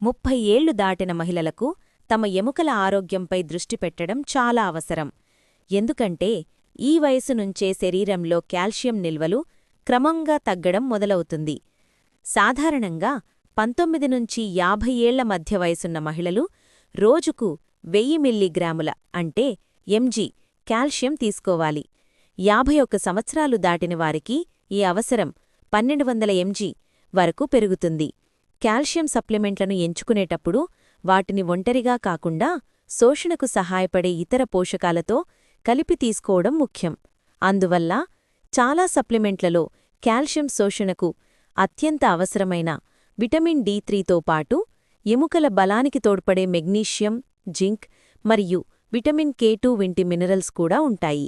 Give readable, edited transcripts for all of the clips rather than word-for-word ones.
30 ఏళ్లు దాటిన మహిళలకు తమ ఎముకల ఆరోగ్యంపై దృష్టి పెట్టడం చాలా అవసరం. ఎందుకంటే ఈ వయసు నుంచే శరీరంలో కాల్షియం నిల్వలు క్రమంగా తగ్గడం మొదలవుతుంది. సాధారణంగా 19 నుంచి 50 ఏళ్ల మధ్య వయసున్న మహిళలు రోజుకు 1000 మిల్లీగ్రాముల అంటే ఎంజీ కాల్షియం తీసుకోవాలి. 51 సంవత్సరాలు దాటిన వారికి ఈ అవసరం 1200 ఎంజీ వరకు పెరుగుతుంది. కాల్షియం సప్లిమెంట్లను ఎంచుకునేటప్పుడు వాటిని ఒంటరిగా కాకుండా శోషణకు సహాయపడే ఇతర పోషకాలతో కలిపి తీసుకోవడం ముఖ్యం. అందువల్ల చాలా సప్లిమెంట్లలో కాల్షియం శోషణకు అత్యంత అవసరమైన విటమిన్ డి3తో పాటు ఎముకల బలానికి తోడ్పడే మెగ్నీషియం, జింక్ మరియు విటమిన్ కే2 వంటి మినరల్స్ కూడా ఉంటాయి.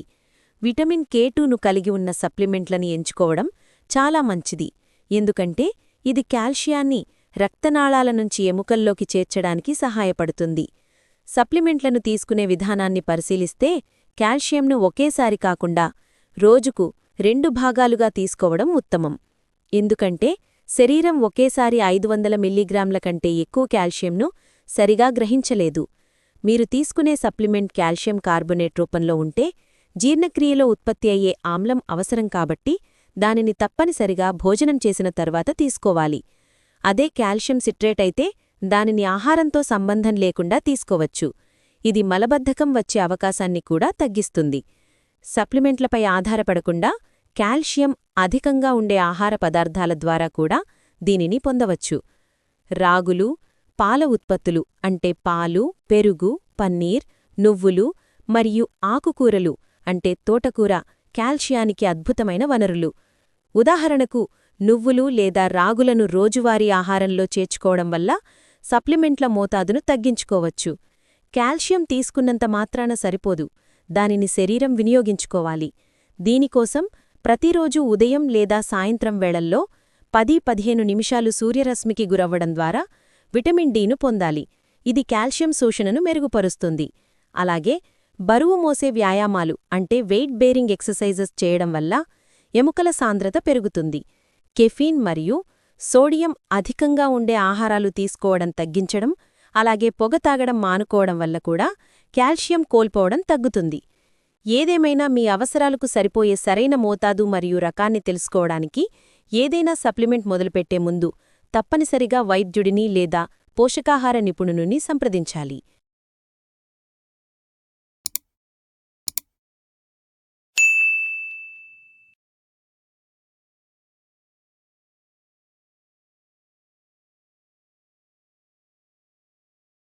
విటమిన్ కే2ను కలిగి ఉన్న సప్లిమెంట్లని ఎంచుకోవడం చాలా మంచిది, ఎందుకంటే ఇది కాల్షియాన్ని రక్తనాళాల నుంచి ఎముకల్లోకి చేర్చడానికి సహాయపడుతుంది. సప్లిమెంట్లను తీసుకునే విధానాన్ని పరిశీలిస్తే కాల్షియంను ఒకేసారి కాకుండా రోజుకు 2 భాగాలుగా తీసుకోవడం ఉత్తమం. ఎందుకంటే శరీరం ఒకేసారి 500 మిల్లీగ్రాముల కంటే ఎక్కువ కాల్షియంను సరిగా గ్రహించలేదు. మీరు తీసుకునే సప్లిమెంట్ కాల్షియం కార్బొనేట్ రూపంలో ఉంటే జీర్ణక్రియలో ఉత్పత్తి అయ్యే ఆమ్లం అవసరం కాబట్టి దానిని తప్పనిసరిగా భోజనం చేసిన తర్వాత తీసుకోవాలి. అదే కాల్షియం సిట్రేట్ అయితే దానిని ఆహారంతో సంబంధం లేకుండా తీసుకోవచ్చు. ఇది మలబద్ధకం వచ్చే అవకాశాన్ని కూడా తగ్గిస్తుంది. సప్లిమెంట్లపై ఆధారపడకుండా కాల్షియం అధికంగా ఉండే ఆహార పదార్థాల ద్వారా కూడా దీనిని పొందవచ్చు. రాగులు, పాల ఉత్పత్తులు అంటే పాలు, పెరుగు, పన్నీర్, నువ్వులు మరియు ఆకుకూరలు అంటే తోటకూర కాల్షియానికి అద్భుతమైన వనరులు. ఉదాహరణకు నువ్వులు లేదా రాగులను రోజువారీ ఆహారంలో చేర్చుకోవడం వల్ల సప్లిమెంట్ల మోతాదును తగ్గించుకోవచ్చు. కాల్షియం తీసుకున్నంత మాత్రాన సరిపోదు, దానిని శరీరం వినియోగించుకోవాలి. దీనికోసం ప్రతిరోజూ ఉదయం లేదా సాయంత్రం వేళల్లో 10-15 నిమిషాలు సూర్యరశ్మికి గురవ్వడం ద్వారా విటమిన్ డిను పొందాలి. ఇది కాల్షియం శోషణను మెరుగుపరుస్తుంది. అలాగే బరువు మోసే వ్యాయామాలు అంటే వెయిట్ బేరింగ్ ఎక్సర్సైజెస్ చేయడం వల్ల ఎముకల సాంద్రత పెరుగుతుంది. కెఫీన్ మరియు సోడియం అధికంగా ఉండే ఆహారాలు తీసుకోవడం తగ్గించడం, అలాగే పొగ తాగడం మానుకోవడం వల్ల కూడా కాల్షియం కోల్పోవడం తగ్గుతుంది. ఏదేమైనా మీ అవసరాలకు సరిపోయే సరైన మోతాదు మరియు రకాన్ని తెలుసుకోవడానికి ఏదైనా సప్లిమెంట్ మొదలుపెట్టే ముందు తప్పనిసరిగా వైద్యుడిని లేదా పోషకాహార నిపుణుని సంప్రదించాలి.